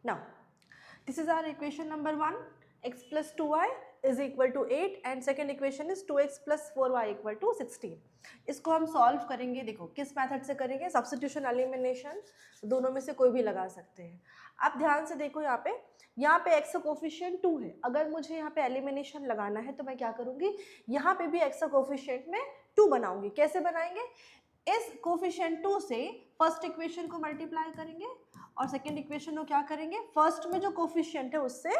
Now, this is our equation number 1, x plus 2y is equal to 8 and second equation is 2x plus 4y equal to 16. इसको हम solve करेंगे, देखो किस method से करेंगे, substitution elimination, दोनों में से कोई भी लगा सकते हैं। आप ध्यान से देखो यहाँ पे x का कोफिशिएंट 2 है, अगर मुझे यहाँ पे एलिमिनेशन लगाना है तो मैं क्या करूँगी, यहाँ पे भी x का कोफिशिएंट में 2 बनाऊंगी। कैसे बनाएंगे, इस कोफिशिएंट 2 से फर्स्ट इक्वेशन को मल्टीप्लाई करेंगे और सेकेंड इक्वेशन को क्या करेंगे, फर्स्ट में जो कोफिशिएंट है उससे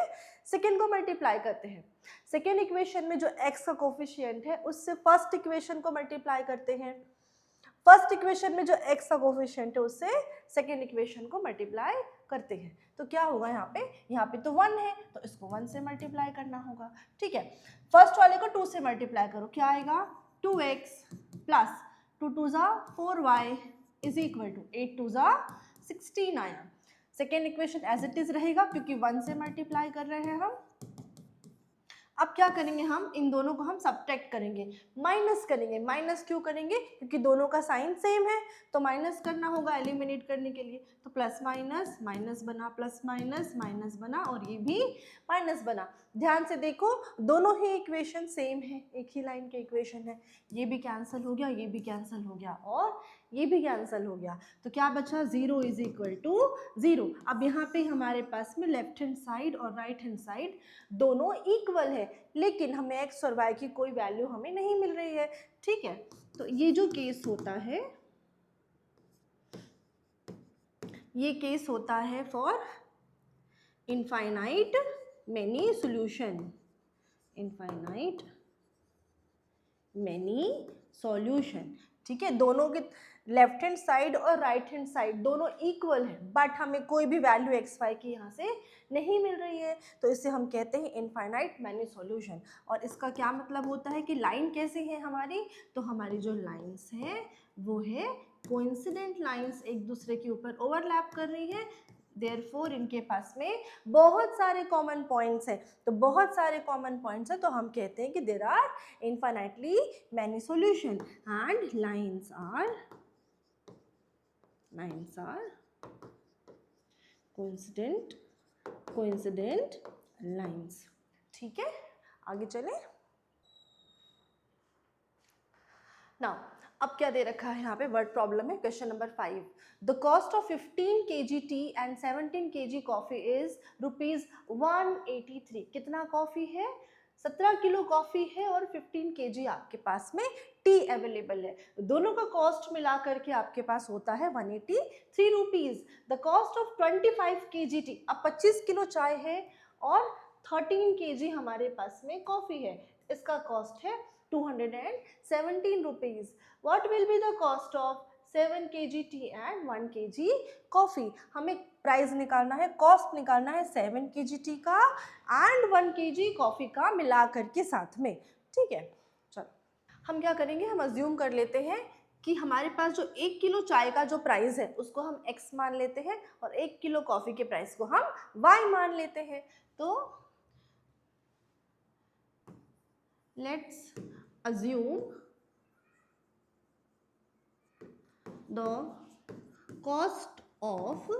सेकेंड को मल्टीप्लाई करते हैं। सेकेंड इक्वेशन में जो x का कोफिशिएंट है उससे फर्स्ट इक्वेशन को मल्टीप्लाई करते हैं। फर्स्ट इक्वेशन में जो x का कोफिशिएंट है उससे सेकेंड इक्वेशन को मल्टीप्लाई करते हैं। तो क्या होगा यहाँ पे तो 1 है तो इसको 1 से मल्टीप्लाई करना होगा। ठीक है, फर्स्ट वाले को 2 से मल्टीप्लाई करो, क्या आएगा, 2x प्लस 2 2 ज़ा 4y इज इक्वल टू 8 2 ज़ा 16 आया। Second equation as it is रहेगा क्योंकि 1 से मल्टीप्लाई कर रहे हैं हम। अब क्या करेंगे, हम इन दोनों को हम सब्ट्रैक्ट करेंगे, माइनस करेंगे। माइनस क्यों करेंगे, क्योंकि दोनों का साइन सेम है तो माइनस करना होगा एलिमिनेट करने के लिए। तो प्लस माइनस माइनस बना, प्लस माइनस माइनस बना और ये भी माइनस बना। ध्यान से देखो दोनों ही इक्वेशन सेम है, एक ही लाइन के इक्वेशन है। ये भी कैंसिल हो गया, ये भी कैंसिल हो गया और ये भी कैंसिल हो गया। तो क्या बचा, 0 इज इक्वल टू 0। अब यहाँ पे हमारे पास में लेफ्ट हैंड साइड और राइट हैंड साइड दोनों इक्वल है, लेकिन हमें x और y की कोई वैल्यू हमें नहीं मिल रही है। ठीक है, तो ये जो केस होता है, ये केस होता है for infinite many solution, infinite many solution. ठीक है, दोनों के लेफ्ट हैंड साइड और राइट हैंड साइड दोनों इक्वल है, बट हमें कोई भी वैल्यू एक्स वाई की यहाँ से नहीं मिल रही है, तो इसे हम कहते हैं इनफाइनाइट मैनी सॉल्यूशन। और इसका क्या मतलब होता है कि लाइन कैसी है हमारी, तो हमारी जो लाइंस हैं वो है कोइंसिडेंट लाइंस, एक दूसरे के ऊपर ओवरलैप कर रही है। देयरफॉर इनके पास में बहुत सारे कॉमन पॉइंट्स हैं, तो बहुत सारे कॉमन पॉइंट्स हैं तो हम कहते हैं कि there are infinitely many solution and lines are coincident lines. ठीक है, आगे चले। नाउ अब क्या दे रखा है यहाँ पे, वर्ड प्रॉब्लम है, question number 5। The cost of 15 kg T and 17 kg coffee is ₹183। कितना कॉफी है, 17 किलो कॉफी है और 15 kg आपके पास में टी अवेलेबल है। दोनों का कॉस्ट मिला करके आपके पास होता है 183 rupees. The cost of 25 kg T, अब 25 किलो चाय है और 13 kg हमारे पास में कॉफी है, इसका कॉस्ट है 217 rupees. What will be the cost of 7 kg tea and 1 kg coffee? हमें प्राइस निकालना है, कॉस्ट निकालना है 7 kg टी का एंड 1 kg कॉफी का मिला करके साथ में। ठीक है, चलो हम क्या करेंगे, हम अज्यूम कर लेते हैं कि हमारे पास जो 1 किलो चाय का जो प्राइस है उसको हम x मान लेते हैं और 1 किलो कॉफी के प्राइस को हम y मान लेते हैं। तो let's assume the cost of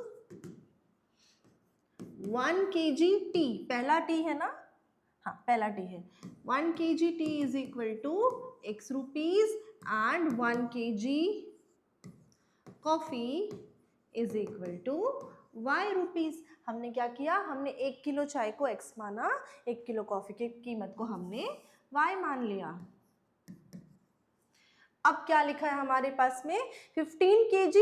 1 kg tea, पहला टी है ना, हाँ पहला टी है, 1 kg tea is equal to x rupees and 1 kg coffee is equal to y rupees. हमने क्या किया, हमने 1 किलो चाय को x माना, 1 किलो कॉफी की कीमत को हमने y मान लिया। अब क्या लिखा है हमारे पास में, 15 kg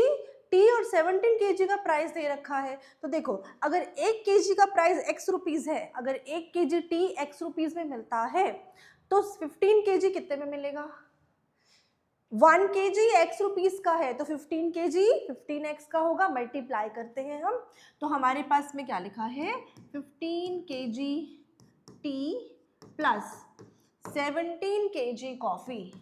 टी और 17 kg का प्राइस दे रखा है। तो देखो अगर 1 kg का प्राइस x रुपीज है, अगर 1 kg टी x रुपीज में मिलता है तो 15 kg कितने में मिलेगा, 1 kg x रुपीज का है तो 15 kg 15x का होगा, मल्टीप्लाई करते हैं हम, तो हमारे पास में क्या लिखा है, 15 kg T plus 17 kg coffee,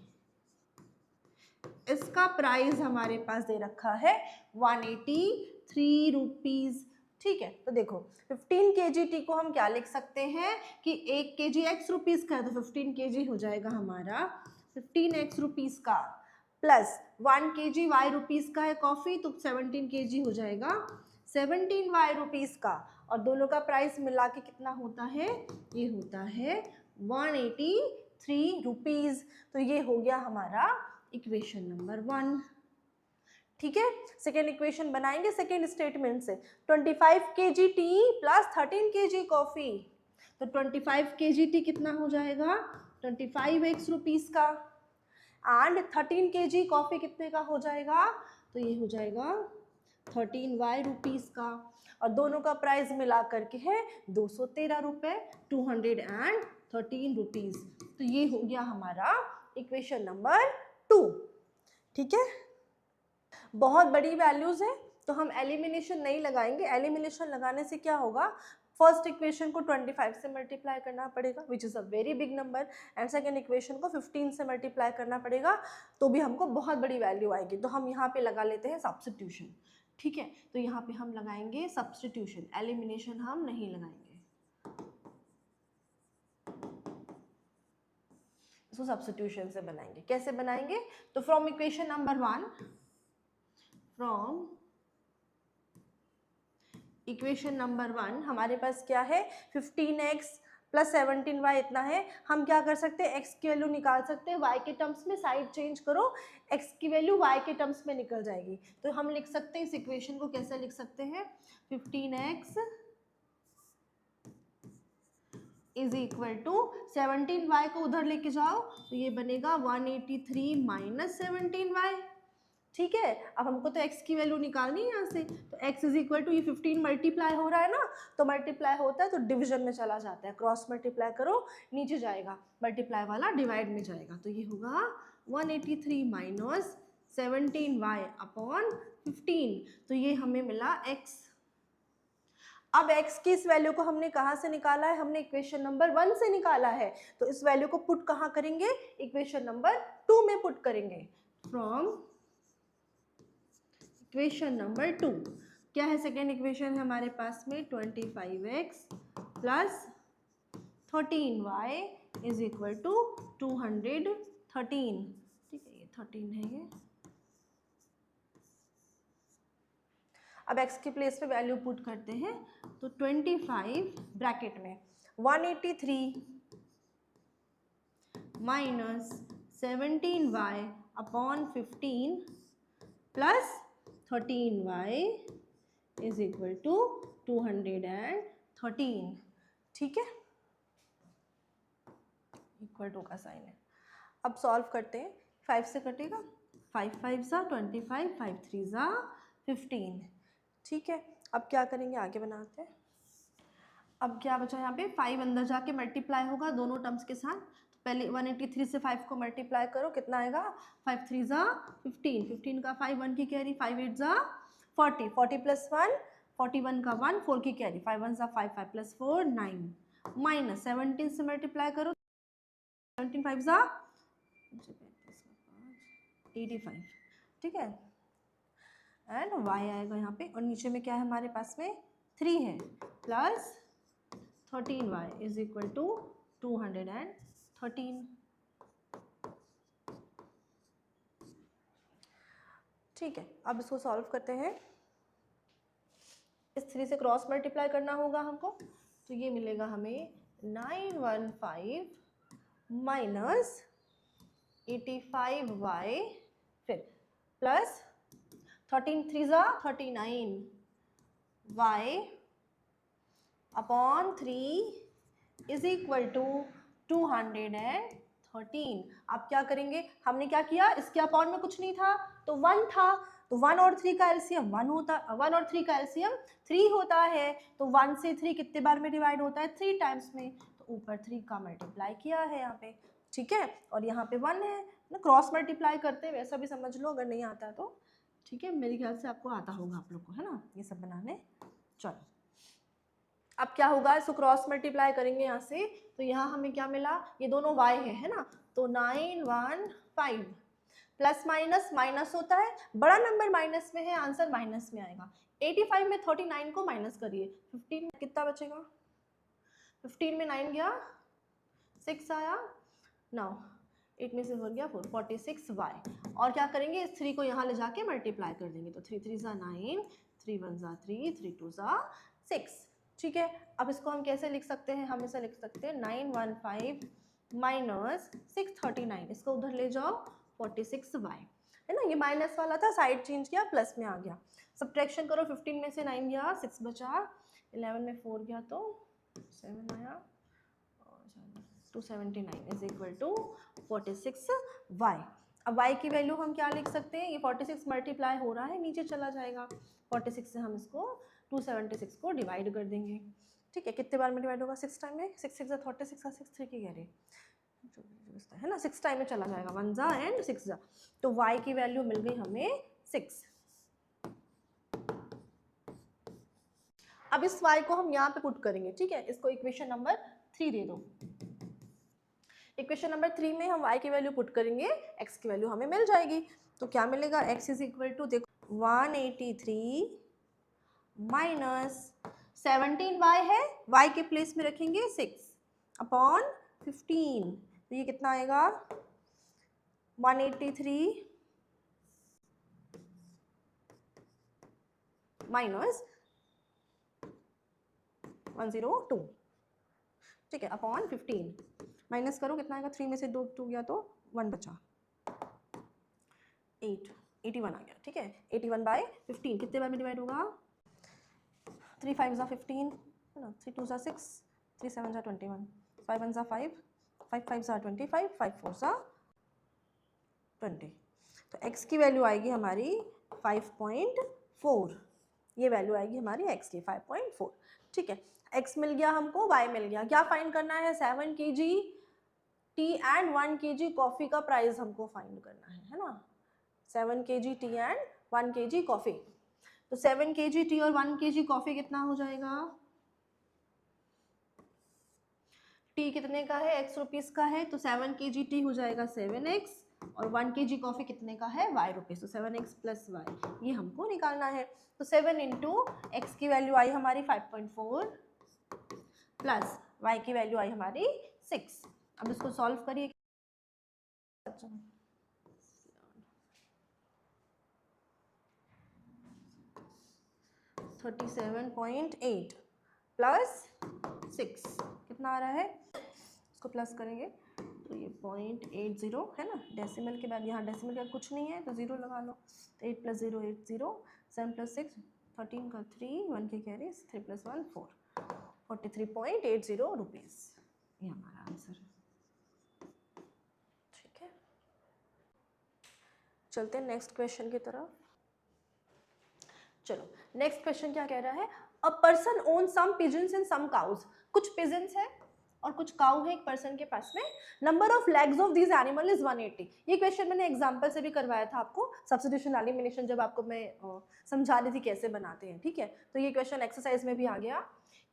इसका प्राइस हमारे पास दे रखा है 183 रुपीज। ठीक है, तो देखो 15 kg टी को हम क्या लिख सकते हैं कि 1 kg x रुपीज का है तो 15 kg हो जाएगा हमारा 15x रुपीज का, प्लस 1 kg y रुपीज का है कॉफी तो 17 kg हो जाएगा 17y रुपीज का, और दोनों का प्राइस मिला के कितना होता है, ये होता है 183 रुपीज़। तो ये हो गया हमारा इक्वेशन नंबर 1। ठीक है, सेकेंड इक्वेशन बनाएंगे सेकेंड स्टेटमेंट से। 25 kg T plus 13 kg coffee, तो 25 kg टी कितना हो जाएगा, 25x रुपीज़ का, एंड 13 kg कॉफ़ी कितने का हो जाएगा, तो ये हो जाएगा 13y रुपीज़ का, और दोनों का प्राइस मिला करके है 213 रुपये, 213 रुपीज़। तो ये हो गया हमारा इक्वेशन नंबर 2। ठीक है, बहुत बड़ी वैल्यूज़ है तो हम एलिमिनेशन नहीं लगाएंगे। एलिमिनेशन लगाने से क्या होगा, फर्स्ट इक्वेशन को 25 से मल्टीप्लाई करना पड़ेगा which is a very big number, and second equation को 15 से मल्टीप्लाई करना पड़ेगा, तो भी हमको बहुत बड़ी वैल्यू आएगी। तो हम यहाँ पे लगा लेते हैं सब्स्टिट्यूशन। ठीक है, तो यहाँ पे हम लगाएंगे सब्स्टिट्यूशन, एलिमिनेशन हम नहीं लगाएंगे। इसको सब्स्टिट्यूशन से बनाएंगे। कैसे बनाएंगे, तो from equation number 1, from equation number 1 हमारे पास क्या है, 15x प्लस 17y इतना है। हम क्या कर सकते हैं, x की वैल्यू निकाल सकते हैं, y के टर्म्स में साइड चेंज करो, x की वैल्यू y के टर्म्स में निकल जाएगी। तो हम लिख सकते हैं इस इक्वेशन को, कैसे लिख सकते हैं, 15x is equal to 17y को उधर लेके जाओ तो ये बनेगा 183 माइनस 17y। ठीक है, अब हमको तो x की वैल्यू निकालनी है यहाँ से, तो x इज इक्वल टू, ये 15 मल्टीप्लाई हो रहा है ना, तो मल्टीप्लाई होता है तो डिवीजन में चला जाता है, क्रॉस मल्टीप्लाई करो नीचे जाएगा, मल्टीप्लाई वाला डिवाइड में जाएगा, तो ये होगा 183 माइनस 17y अपॉन 15, तो ये हमें मिला x। अब x की इस वैल्यू को हमने कहाँ से निकाला है, हमने इक्वेशन नंबर 1 से निकाला है, तो इस वैल्यू को पुट कहाँ करेंगे, इक्वेशन नंबर 2 में पुट करेंगे। फ्रॉम इक्वेशन नंबर 2 क्या है, सेकेंड इक्वेशन है हमारे पास में 25x plus 13y is equal to 213। ठीक है, ये 13 है ये। अब x की प्लेस पे वैल्यू पुट करते हैं, तो 25 ब्रैकेट में 183 minus 17y upon 15 plus 13y is equal to 213। ठीक है, इक्वल टू का साइन है। अब सॉल्व करते हैं, 5 से कटेगा, 5 5 ज़ा 25, 5 3 ज़ा 15। ठीक है, अब क्या करेंगे, आगे बनाते हैं। अब क्या बचा यहाँ पे, 5 अंदर जाके मल्टीप्लाई होगा दोनों टर्म्स के साथ, तो पहले 183 से 5 को मल्टीप्लाई करो, कितना आएगा, 5 3 ज़ा 15, 15 का 5 1 की कैरी, 5 8 ज़ा 40, 40 प्लस 1 41 का 1 4 की कैरी, 5 1 ज़ा 5 5 प्लस 4 9 माइनस 17 से मल्टीप्लाई करो, 17 5 ज़ा 85। ठीक है, एंड y आएगा यहाँ पे, और नीचे में क्या है हमारे पास में 3 है, plus 13y is equal to 213। ठीक है, अब इसको सॉल्व करते हैं। इस 3 से क्रॉस मल्टीप्लाई करना होगा हमको, तो ये मिलेगा हमें 915 माइनस 85y, फिर प्लस 13 3 ज़ा 39 y upon 3 is equal to 213। अब क्या करेंगे, हमने क्या किया, इसके अपॉन में कुछ नहीं था तो 1 था, तो 1 और 3 का एलसीएम 1 होता, 1 और 3 का एलसीएम 3 होता है, तो 1 से 3 कितने बार में डिवाइड होता है, 3 टाइम्स में, तो ऊपर 3 का मल्टीप्लाई किया है यहाँ पे। ठीक है, और यहाँ पे 1 है ना, क्रॉस मल्टीप्लाई करते हैं, वैसा भी समझ लो अगर नहीं आता तो। ठीक है, मेरे ख्याल से आपको आता होगा आप लोग को, है ना, ये सब बनाने। चलो, अब क्या होगा, इसको क्रॉस मल्टीप्लाई करेंगे यहाँ से, तो यहाँ हमें क्या मिला, ये दोनों y है ना, तो 915 प्लस माइनस माइनस होता है, बड़ा नंबर माइनस में है, आंसर माइनस में आएगा। 85 में 39 को माइनस करिए, 15 में कितना बचेगा, 15 में 9 गया, 6 आया, 9 8 में से हो गया 4, 46y। और क्या करेंगे, इस 3 को यहाँ ले जाके मल्टीप्लाई कर देंगे, तो 3 3 ज़ा 9, 3 1 ज़ा 3, 3 2 ज़ा 6। ठीक है, अब इसको हम कैसे लिख सकते हैं, हम इसे लिख सकते हैं 915 माइनस 639, इसको उधर ले जाओ 46y, है ना, ये माइनस वाला था, साइड चेंज किया, प्लस में आ गया। सब्ट्रैक्शन करो, 15 में से 9 गया, 6 बचा, 11 में 4 गया तो 7 आया, 279 इज इक्वल टू 46y। अब y की वैल्यू हम क्या लिख सकते हैं, ये 46 मल्टीप्लाई हो रहा है, नीचे चला जाएगा, 46 से हम इसको 276 को डिवाइड कर देंगे। ठीक है, कितने बार में डिवाइड होगा, 6 टाइम में, 6 6 46 का 6 3 की कह रहे है ना, 6 टाइम में चला जाएगा, 1 जा एंड 6 जा, तो y की वैल्यू मिल गई हमें 6। अब इस y को हम यहाँ पे पुट करेंगे, ठीक है, इसको इक्वेशन नंबर 3 दे दो। इक्वेशन नंबर 3 में हम y की वैल्यू पुट करेंगे, x की वैल्यू हमें मिल जाएगी, तो क्या मिलेगा, x इज इक्वल टू, देखो 183 माइनस 17y है, y के प्लेस में रखेंगे 6 अपॉन 15, तो ये कितना आएगा 183 माइनस 102, ठीक है, अपॉन 15, माइनस करो कितना आएगा, 3 में से 2 गया तो 1 बचा, 81 आ गया, ठीक है, 81/15 कितने बार में डिवाइड होगा, 3 5 जा 15 है ना, 3 2 जा 6, 3 7 जा 21, 5 1 जा 5, 5 5 जा 25, 5 4 जा 20, तो x की वैल्यू आएगी हमारी 5.4, ये वैल्यू आएगी हमारी x की 5.4, ठीक है, x मिल गया हमको, y मिल गया, क्या फाइंड करना है, 7 kg T and 1 kg coffee का प्राइस हमको फाइंड करना है ना, 7 kg T and 1 kg coffee, तो 7 kg टी और 1 kg कॉफ़ी कितना हो जाएगा, टी कितने का है, x रुपीस का है, तो 7 kg टी हो जाएगा 7x, और 1 kg कॉफ़ी कितने का है, y रुपीस, तो 7x प्लस y, ये हमको निकालना है, तो 7 इंटू एक्स की वैल्यू आई हमारी 5.4 प्लस y की वैल्यू आई हमारी 6। अब इसको सॉल्व करिए, 37.8 प्लस 6 कितना आ रहा है, इसको प्लस करेंगे तो ये 0.80 है ना, डेसिमल के बाद यहाँ डेसिमल का कुछ नहीं है तो 0 लगा लो, तो 8 + 0 8 0, 7 + 6 13 का 3, 1 के कैरी 3 + 1 4, 43.80 रुपीज़, ये हमारा आंसर है। ठीक है, चलते हैं नेक्स्ट क्वेश्चन की तरफ। चलो नेक्स्ट क्वेश्चन क्या कह रहा है, a person own some pigeons and some cows, कुछ पिजन्स है और कुछ काउ है एक पर्सन के पास में, number of legs of this animal is 180। ये क्वेश्चन मैंने एग्जांपल से भी करवाया था आपको, सब्स्टिट्यूशन एलिमिनेशन, जब आपको मैं समझा रही थी कैसे बनाते हैं, ठीक है, तो ये क्वेश्चन एक्सरसाइज में भी आ गया,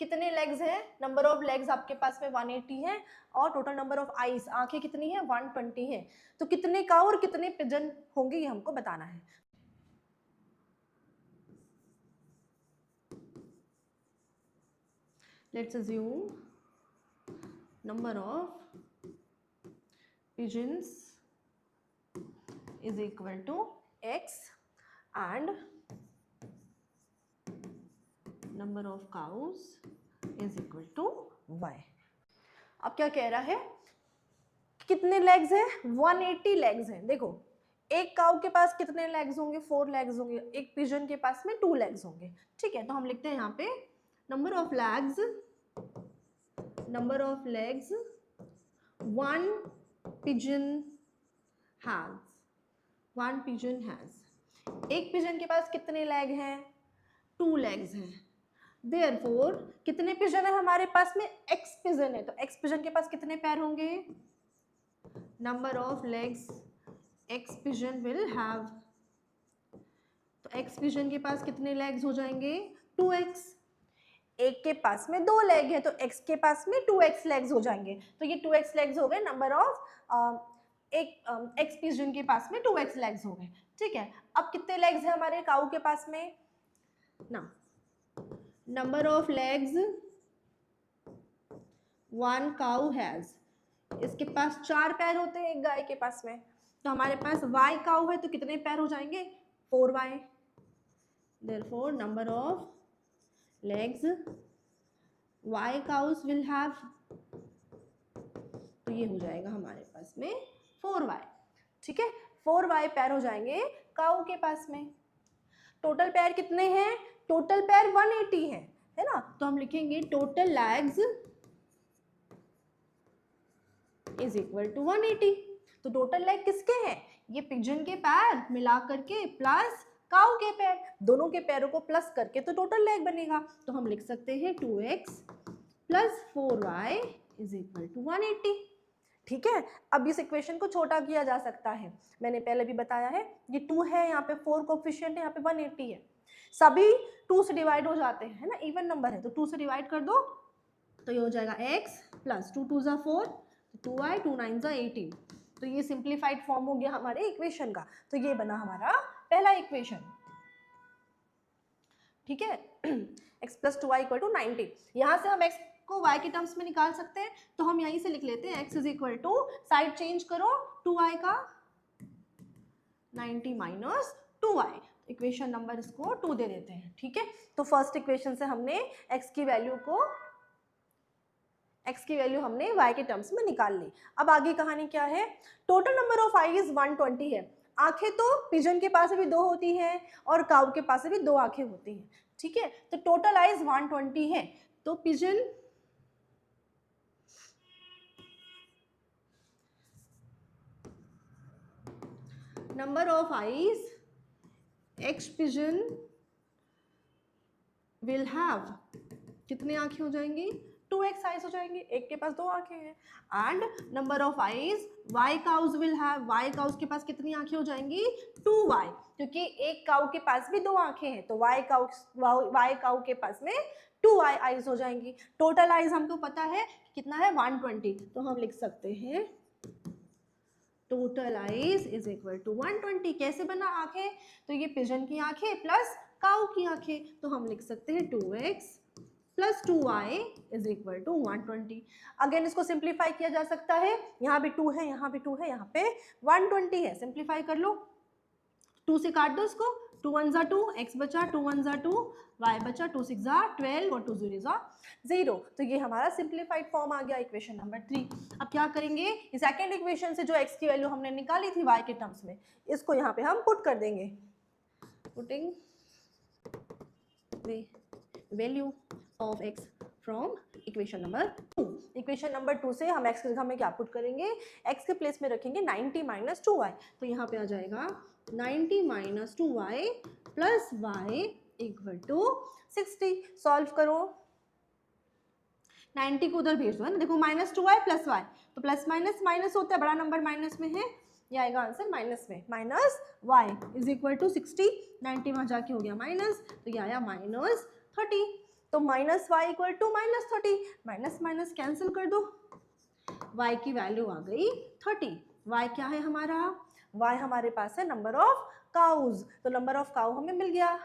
कितने लेग्स हैं, नंबर ऑफ लेग्स आपके पास में 180 है, और टोटल नंबर ऑफ आईज, आंखें कितनी है 120 है, तो कितने काउ और कितने पिजन होंगे ये हमको बताना है। Let's assume number of pigeons is equal to x and number of cows is equal to y। अब क्या कह रहा है, कितने लेग्स हैं, 180 लेग्स हैं। देखो एक काउ के पास कितने लेग्स होंगे, 4 लेग्स होंगे, एक पिजन के पास में 2 लेग्स होंगे, ठीक है, तो हम लिखते हैं यहाँ पे number of legs 1 pigeon has, एक पिजन के पास कितने लेग हैं, 2 लेग्स हैं, देयरफॉर कितने पिजन है हमारे पास में, x पिजन है, तो x पिजन के पास कितने पैर होंगे, number of legs x pigeon will have, तो x पिजन के पास कितने लेग्स हो जाएंगे 2x, एक के पास में 2 लेग है तो x के पास में 2x लेग्स हो जाएंगे, तो ये 2x लेग्स हो गए, नंबर ऑफ एक x पिजन के पास में 2x लेग्स हो गए, ठीक है। अब कितने लेग्स है हमारे काऊ के पास में ना, number of legs 1 cow has, इसके पास 4 पैर होते हैं एक गाय के पास में, तो हमारे पास y काऊ है तो कितने पैर हो जाएंगे 4y, therefore number of legs y cows will have, तो ये हो जाएगा हमारे पास में 4y, ठीक है, 4y पैर हो जाएंगे काऊ के पास में। टोटल पैर कितने हैं, टोटल पैर 180 है ना, तो हम लिखेंगे total legs is equal to 180। तो टोटल लैग किसके हैं, ये पिजन के पैर मिला करके प्लस काऊ के पैर, दोनों के पैरों को प्लस करके तो टोटल लैग बनेगा। तो हम लिख सकते हैं 2x plus 4y is equal to 180, ठीक है। अब इस इक्वेशन को छोटा किया जा सकता है, मैंने पहले भी बताया है, ये 2 है, यहाँ पे 4 कोफिशिएंट है, यहाँ पे 180 है, सभी 2 से डिवाइड हो जाते हैं, है ना, इवन नंबर है तो 2 से डिवाइड कर दो, तो ये हो जाएगा x प्लस 2 2 ज़ा 4, 2y 2 9 ज़ा 18। तो ये सिंप्लीफाइड फॉर्म हो गया हमारे इक्वेशन का, तो ये बना हमारा पहला इक्वेशन, ठीक है। x plus 2y equal to 90, यहाँ से हम x को y के टर्म्स में निकाल सकते हैं, तो हम यहीं से लिख लेते हैं x is equal to, side change करो 2y का, 90 माइनस 2y, इक्वेशन नंबर इसको 2 दे देते हैं, ठीक है। तो फर्स्ट इक्वेशन से हमने x की वैल्यू हमने y के टर्म्स में निकाल ली। अब आगे कहानी क्या है, total number of I is 120 है, आंखें तो पिजन के पास भी 2 होती हैं और काऊ के पास भी 2 आंखें होती हैं, ठीक है, तो टोटल आई इज 120 है, तो pigeon number of eyes x pigeon will have, कितने आंखें हो जाएंगी, 2x आइज हो जाएंगे, एक के पास 2 आंखें हैं। And number of eyes y cows will have, y cows के पास कितनी आंखें हो जाएंगी, 2y, क्योंकि एक काऊ के पास भी 2 आंखें हैं, तो y काऊ के पास में 2y आइज हो जाएंगी। टोटल आइज हमको पता है कितना है 120, तो हम लिख सकते हैं total eyes is equal to 120। कैसे बना आंखें, तो ये पिजन की आंखें प्लस काऊ की आंखें, तो हम लिख सकते हैं 2x plus 2y is equal to 120। Again इसको सिंप्लीफाई किया जा सकता है, यहाँ भी 2 है, यहाँ भी 2 है, यहाँ पे 120 है, सिंप्लीफाई कर लो, 2 से काट दो इसको, 2 1 ज़ा 2, x बचा, 2 1 ज़ा 2, y बचा, 2 6 ज़ा 12 और 2 0 ज़ा 0। तो ये हमारा सिंप्लीफाइड फॉर्म आ गया इक्वेशन नंबर 3। अब क्या करेंगे, इस सेकेंड इक्वेशन से जो x की वैल्यू हमने निकाली थी y के टर्म्स में, इसको यहाँ पे हम पुट कर देंगे, putting the value of x from equation number 2। Equation number 2 से हम x की जगह में क्या पुट करेंगे, x के प्लेस में रखेंगे 90 माइनस 2y, तो यहाँ पे आ जाएगा 90 minus 2y plus y equal to 60। Solve करो, 90 को उधर भेज दो, है ना, देखो माइनस 2y प्लस y, तो प्लस माइनस माइनस होता है, बड़ा नंबर माइनस में है, ये आएगा आंसर माइनस में, minus y is equal to 60, 90 वहाँ जाके हो गया माइनस, तो ये आया माइनस 30, तो minus y equal to minus 30, minus minus cancel कर दो, y की वैल्यू आ गई 30। y क्या है हमारा, y हमारे पास है नंबर ऑफ काउज, तो नंबर ऑफ काउ हमें मिल गया,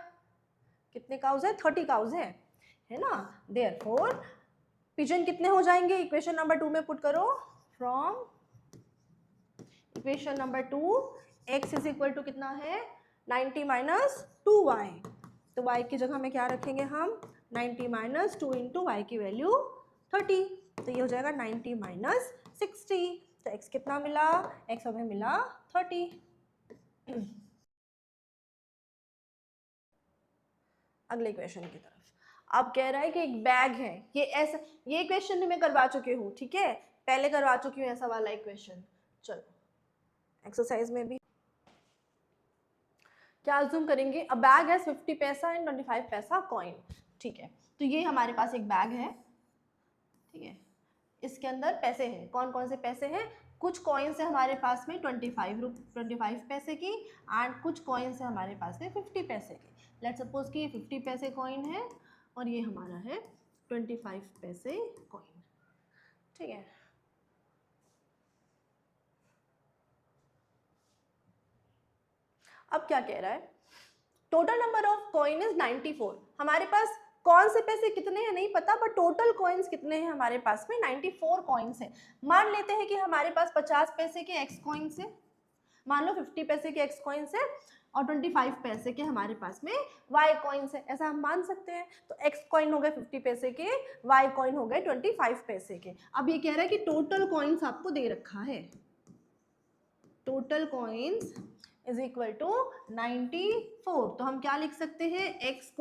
कितने काउज है, 30 काउज है ना। देयरफॉर पिजन कितने हो जाएंगे, इक्वेशन नंबर 2 में पुट करो, from equation number 2 x is equal टू कितना है 90 माइनस 2y, तो y की जगह में क्या रखेंगे हम, 90 माइनस 2 इंटू वाई की वैल्यू 30, तो ये हो जाएगा 90 माइनस 60, तो x कितना मिला, x हमें मिला 30। अगले इक्वेशन की तरफ, अब कह रहा है कि एक बैग है, ये ऐसा, ये इक्वेशन भी मैं करवा चुकी हूँ, ठीक है, पहले करवा चुकी हूँ ऐसा वाला इक्वेशन। चलो एक्सरसाइज में भी क्या अज्यूम करेंगे, अ बैग है 50 पैसा एंड 25 पैसा कॉइन, ठीक है, तो ये हमारे पास एक बैग है, ठीक है, इसके अंदर पैसे हैं, कौन कौन से पैसे हैं, कुछ कॉइन्स है हमारे पास में 25 पैसे की, एंड कुछ कॉइन्स है हमारे पास में 50 पैसे की। लेट्स सपोज कि ये 50 पैसे कॉइन है और ये हमारा है 25 पैसे कॉइन, ठीक है। अब क्या कह रहा है, total number of coin is 94, हमारे पास कौन से पैसे कितने हैं नहीं पता, बट टोटल कॉइन्स कितने हैं हमारे पास में 94 कॉइन्स हैं। मान लेते हैं कि हमारे पास 50 पैसे के एक्स कॉइन्स हैं, मान लो 50 पैसे के एक्स कॉइन्स है और 25 पैसे के हमारे पास में वाई कॉइन्स है, ऐसा हम मान सकते हैं। तो एक्स कॉइन हो गए 50 पैसे के, वाई कॉइन हो गए 25 पैसे के। अब ये कह रहा है कि टोटल कॉइन्स आपको दे रखा है, total coins is equal to 94। तो हम क्या लिख सकते हैं, x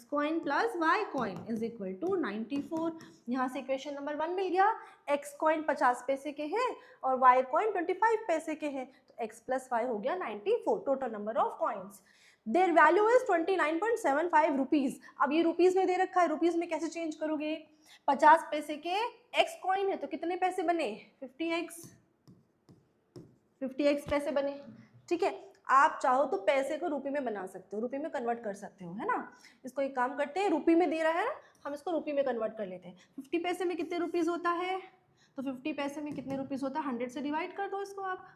coin plus y coin is equal to 94। यहाँ से इक्वेशन नंबर 1 मिल गया। एक्स कॉइन 50 पैसे के हैं और वाई कॉइन 25 पैसे के हैं, तो एक्स प्लस वाई हो गया 94, total number of coins. Their value is 29.75 rupees. अब ये रुपीज में दे रखा है, रुपीज में कैसे चेंज करोगे, 50 पैसे के एक्स कॉइन है तो कितने पैसे बने, 50x पैसे बने। ठीक है, आप चाहो तो पैसे को रुपये में बना सकते हो, रुपये में कन्वर्ट कर सकते हो, है ना। इसको एक काम करते हैं, रुपये में दे रहा है, हम इसको रुपये में कन्वर्ट कर लेते हैं। 50 पैसे में कितने रुपीस होता है, तो 50 पैसे में कितने रुपीस होता है, 100 से डिवाइड कर दो इसको आप।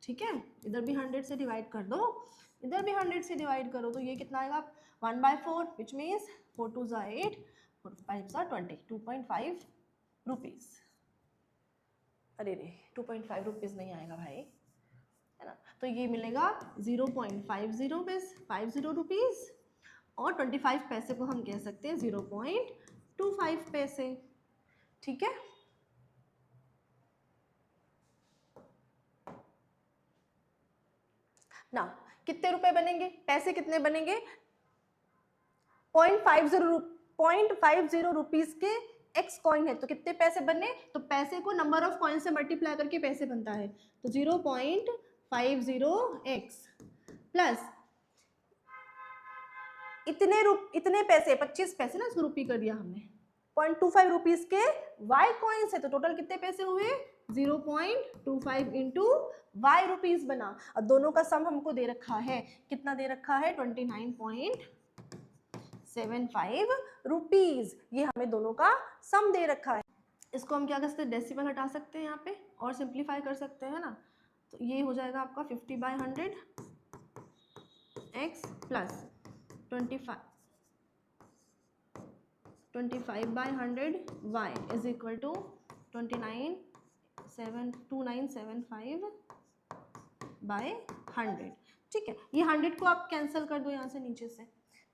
ठीक है, इधर भी 100 से डिवाइड कर दो, इधर भी 100 से डिवाइड करो, तो ये कितना आएगा 1/4, विच मीन्स 4 2 ज़ा 8, 4 5 ज़ा 20, 2.5 रुपीज़। अरे रे 2.5 रुपीज़ नहीं आएगा भाई, है ना। तो ये मिलेगा 0.50 रुपीज़ और 25 पैसे को हम कह सकते हैं 0.25 पैसे। ठीक है, ना कितने रुपए बनेंगे, पैसे कितने बनेंगे, 0.50 रुपीज के एक्स कॉइन है तो कितने पैसे बने, तो पैसे को नंबर ऑफ कॉइन से मल्टीप्लाई करके पैसे बनता है, तो 0.50x प्लस इतने पैसे 25 पैसे ना, इसको रुपये कर दिया हमने, 0.25 रुपीज के वाई कॉइन्स है तो टोटल कितने पैसे हुए, 0.25 इंटू वाई रुपीज बना। और दोनों का सम हमको दे रखा है, कितना दे रखा है, 29.75 रुपीज, ये हमें दोनों का सम दे रखा है। इसको हम क्या कर सकते हैं, डेसिमल हटा सकते हैं यहाँ पे और सिंप्लीफाई कर सकते हैं ना, तो ये हो जाएगा आपका 50/100 x plus 25/100 y is equal to 2975/100। ठीक है, ये 100 को आप कैंसिल कर दो यहाँ से नीचे से।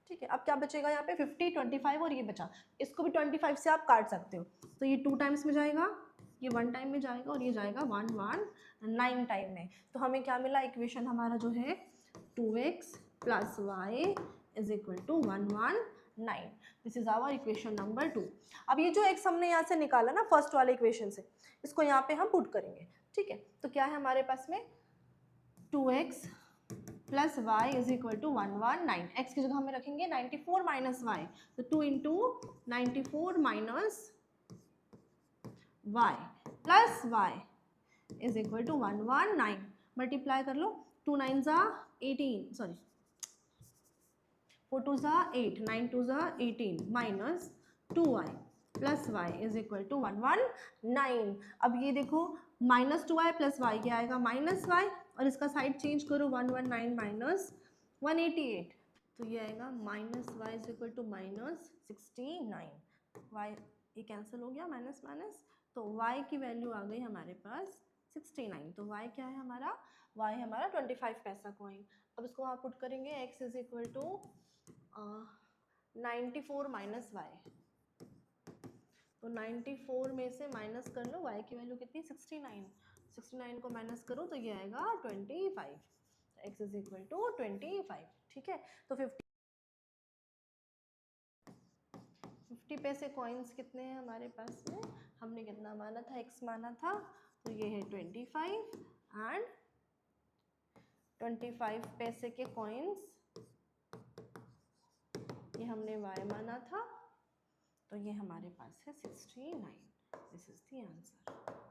ठीक है, अब क्या बचेगा यहाँ पे 50, 25 और ये बचा, इसको भी 25 से आप काट सकते हो, तो ये 2 टाइम्स में जाएगा, ये 1 टाइम में जाएगा और ये जाएगा 119 टाइम में। तो हमें क्या मिला, इक्वेशन हमारा जो है 2x plus y is equal to 119। This is our equation number 2। अब ये जो x हमने यहाँ से निकाला ना फर्स्ट वाले इक्वेशन से, इसको यहाँ पे हम पुट करेंगे। ठीक है, तो क्या है हमारे पास में 2x plus y is equal to 119, x की जगह हमें रखेंगे 94 माइनस वाई, तो 2 into 94 minus y plus y is equal to 119, multiply कर लो, 2 9 ज़ा 18, सॉरी 4 2 ज़ा 8, 9 2 ज़ा 18 minus 2y plus y is equal to 119। अब ये देखो माइनस 2y प्लस वाई क्या आएगा, माइनस वाई, और इसका साइड चेंज करो, 119 माइनस 188, तो ये आएगा minus y is equal to minus 69। Y ये कैंसिल हो गया, माइनस माइनस, तो y की वैल्यू आ गई हमारे पास 69। तो y क्या है हमारा, y हमारा 25 पैसा कॉइन। अब इसको आप पुट करेंगे, x is equal to 94 minus y, तो 94 में से माइनस कर लो, y की वैल्यू कितनी 69, 69 को माइनस करो तो ये आएगा 25, तो x इज इक्वल टू 25। ठीक है, तो 50 पैसे कॉइन्स कितने हैं हमारे पास में, हमने कितना माना था, x माना था, तो ये है 25 एंड 25 पैसे के कॉइन्स ये हमने y माना था, तो ये हमारे पास है 69। This is the answer.